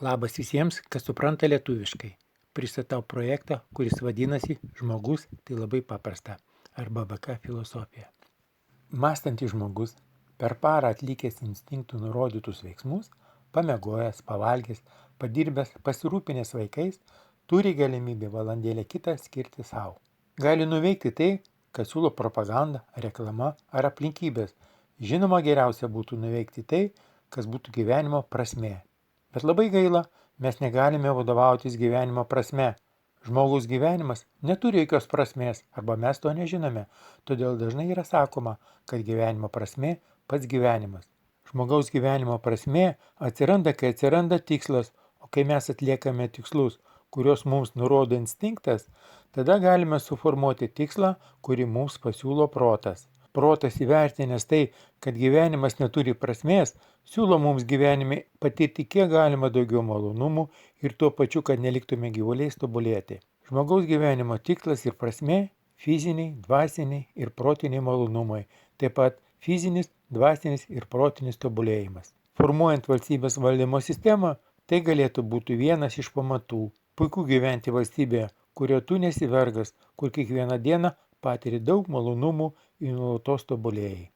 Labas visiems, kas supranta lietuviškai. Pristatau projektą, kuris vadinasi Žmogus tai labai paprasta arba BK filosofija. Mąstantis žmogus, per parą atlikęs instinktų nurodytus veiksmus, pamiegojęs, pavalgęs, padirbęs, pasirūpinęs vaikais, turi galimybę valandėlę kitą skirti savo. Gali nuveikti tai, kas siūlo propaganda, reklama ar aplinkybės. Žinoma, geriausia būtų nuveikti tai, kas būtų gyvenimo prasmė. Bet labai gaila, mes negalime vadovautis gyvenimo prasme. Žmogaus gyvenimas neturi jokios prasmės arba mes to nežinome, todėl dažnai yra sakoma, kad gyvenimo prasmė pats gyvenimas. Žmogaus gyvenimo prasmė atsiranda, kai atsiranda tikslas, o kai mes atliekame tikslus, kuriuos mums nurodo instinktas, tada galime suformuoti tikslą, kurį mums pasiūlo protas. Protas įvertinęs tai, kad gyvenimas neturi prasmės, siūlo mums gyvenime patirti kiek galima daugiau malonumų ir tuo pačiu, kad neliktume gyvuliais tobulėti. Žmogaus gyvenimo tikslas ir prasmė – fiziniai, dvasiniai ir protiniai malonumai, taip pat fizinis, dvasinis ir protinis tobulėjimas. Formuojant valstybės valdymo sistemą, tai galėtų būti vienas iš pamatų. Puiku gyventi valstybėje, kurioje tu nesi vergas, kur kiekvieną dieną patiri daug malonumų ir nuolatos tobulėjai.